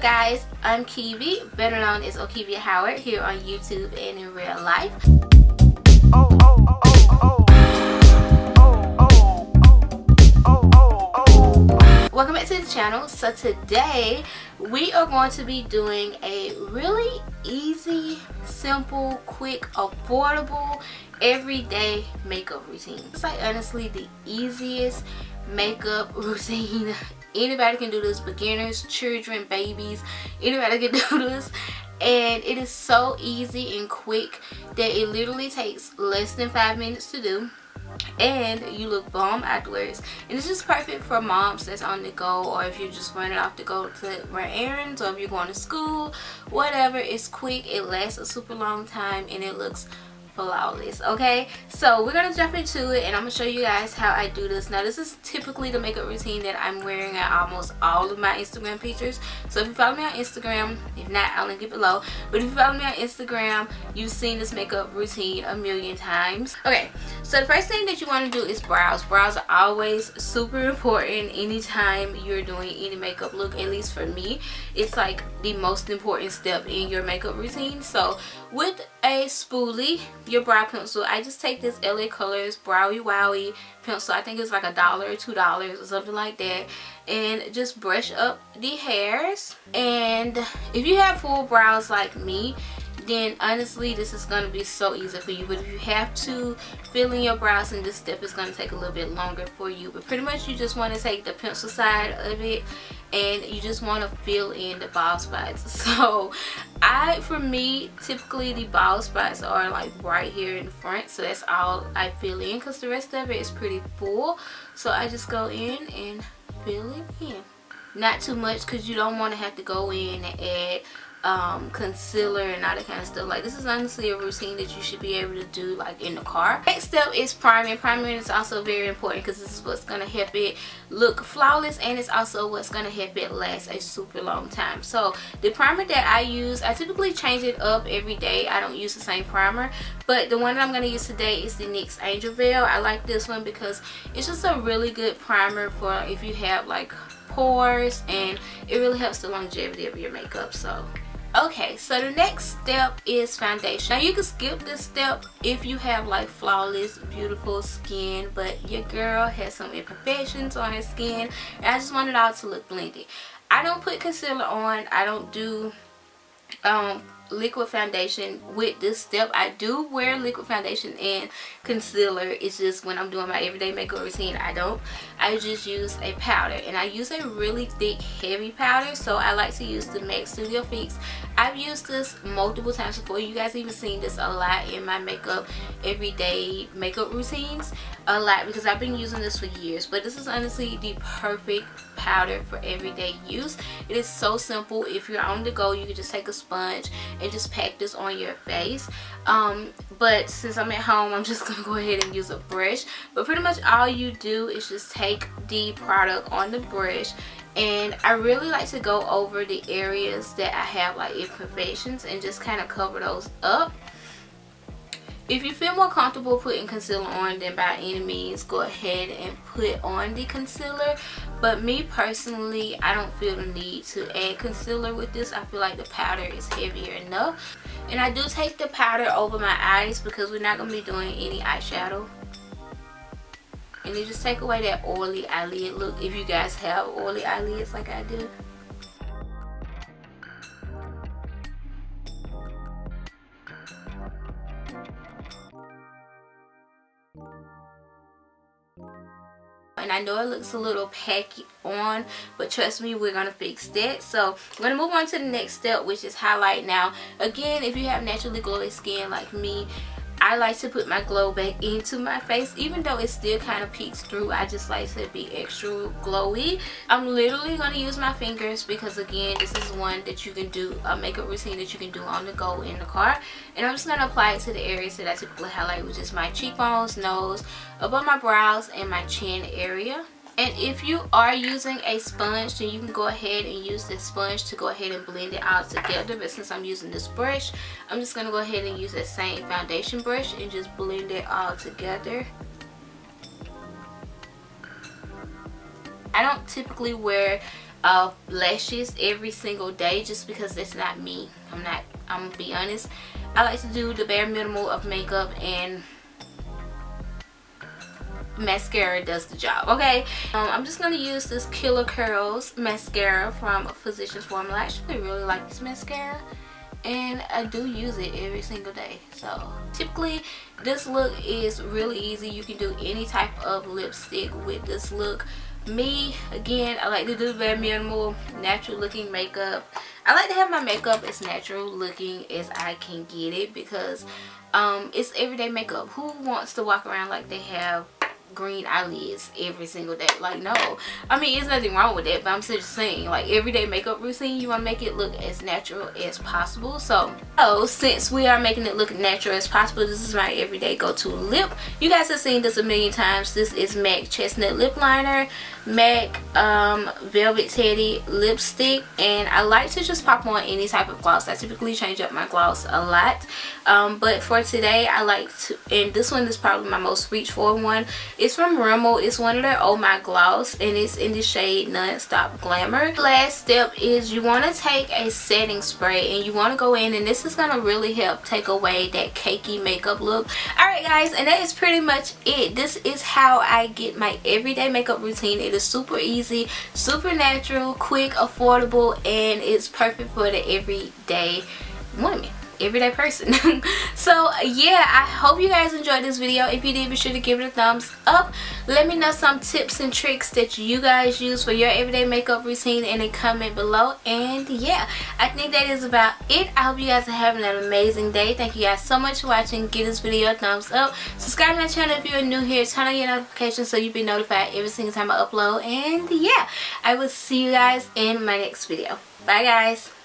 guys, I'm Kiwi, better known as Okivia Howard, here on YouTube and in real life. Welcome back to the channel. So today we are going to be doing a really easy, simple, quick, affordable, everyday makeup routine. It's like honestly the easiest makeup routine. Anybody can do this, beginners, children, babies, anybody can do this. And it is so easy and quick that it literally takes less than 5 minutes to do. And you look bomb afterwards, and it's just perfect for moms that's on the go, or if you're just running off to go to run errands, or if you're going to school, whatever. It's quick, it lasts a super long time, and it looks flawless. Okay, so we're gonna jump into it, and I'm gonna show you guys how I do this. Now this is typically the makeup routine that I'm wearing at almost all of my Instagram pictures. So if you follow me on Instagram, if not, I'll link it below, but if you follow me on Instagram, you've seen this makeup routine a million times. Okay, so the first thing that you want to do is brows. Brows are always super important anytime you're doing any makeup look. At least for me, it's like the most important step in your makeup routine. So with a spoolie, your brow pencil, I just take this LA Colors Browie Wowie Pencil. I think it's like $1 or $2 or something like that, and just brush up the hairs. And if you have full brows like me, then honestly this is going to be so easy for you. But if you have to fill in your brows, and this step is going to take a little bit longer for you, but pretty much you just want to take the pencil side of it and you just want to fill in the bald spots. So for me, typically the bald spots are like right here in the front, so that's all I fill in, because the rest of it is pretty full. So I just go in and fill it in. Not too much, because you don't want to have to go in and add concealer and all that kind of stuff. Like, this is honestly a routine that you should be able to do like in the car. Next step is priming. Priming is also very important, because this is what's going to help it look flawless, and it's also what's going to help it last a super long time. So the primer that I use, I typically change it up every day. I don't use the same primer, but the one that I'm going to use today is the Nyx Angel Veil. I like this one because it's just a really good primer for if you have like pores, and it really helps the longevity of your makeup. So okay, so the next step is foundation. Now you can skip this step if you have like flawless, beautiful skin, but your girl has some imperfections on her skin, and I just want it all to look blended. I don't put concealer on. I don't do liquid foundation with this step. I do wear liquid foundation and concealer. It's just when I'm doing my everyday makeup routine, I just use a powder, and I use a really thick, heavy powder. So I like to use the MAC Studio Fix. I've used this multiple times before. You guys even seen this a lot in my makeup everyday makeup routines a lot, because I've been using this for years. But this is honestly the perfect powder for everyday use. It is so simple. If you're on the go, you can just take a sponge and just pack this on your face. But since I'm at home, I'm just gonna go ahead and use a brush. But pretty much all you do is just take the product on the brush, and I really like to go over the areas that I have like imperfections and just kind of cover those up. If you feel more comfortable putting concealer on, then by any means go ahead and put on the concealer. But me personally, I don't feel the need to add concealer with this. I feel like the powder is heavier enough. And I do take the powder over my eyes, because we're not going to be doing any eyeshadow. And you just take away that oily eyelid look, if you guys have oily eyelids like I do. And I know it looks a little packy on, but trust me, we're gonna fix that. So we're gonna move on to the next step, which is highlight. Now again, if you have naturally glowy skin like me, I like to put my glow back into my face. Even though it still kind of peeks through, I just like to be extra glowy. I'm literally going to use my fingers, because again, this is one that you can do, a makeup routine that you can do on the go in the car. And I'm just going to apply it to the areas that I typically highlight, which is my cheekbones, nose, above my brows, and my chin area. And if you are using a sponge, then you can go ahead and use this sponge to go ahead and blend it all together. But since I'm using this brush, I'm just going to go ahead and use that same foundation brush and just blend it all together. I don't typically wear lashes every single day, just because it's not me. I'm gonna be honest. I like to do the bare minimal of makeup, and mascara does the job. Okay, I'm just gonna use this Killer Curls mascara from Physicians Formula. I actually really like this mascara, and I do use it every single day. So typically this look is really easy. You can do any type of lipstick with this look. Me, again, I like to do very minimal, natural looking makeup. I like to have my makeup as natural looking as I can get it, because it's everyday makeup. Who wants to walk around like they have green eyelids every single day? Like, no. I mean, there's nothing wrong with that, but I'm just saying, like, everyday makeup routine, you want to make it look as natural as possible. So since we are making it look natural as possible, this is my everyday go-to lip. You guys have seen this a million times. This is MAC Chesnut Lip Liner, MAC Velvet Teddy lipstick, and I like to just pop on any type of gloss. I typically change up my gloss a lot, but for today I like to, and this one is probably my most reach for one. It's from RImmel. It's one of their Oh My gloss, and it's in the shade Non-Stop Glamour. The last step is you want to take a setting spray, and you want to go in, and this is going to really help take away that cakey makeup look. Alright guys, and that is pretty much it. This is how I get my everyday makeup routine. It is super easy, super natural, quick, affordable, and it's perfect for the everyday woman, everyday person. So yeah, I hope you guys enjoyed this video. If you did, be sure to give it a thumbs up. Let me know some tips and tricks that you guys use for your everyday makeup routine in a comment below. And yeah, I think that is about it. I hope you guys are having an amazing day. Thank you guys so much for watching. Give this video a thumbs up. Subscribe to my channel if you're new here. Turn on your notifications so you'll be notified every single time I upload. And yeah, I will see you guys in my next video. Bye guys.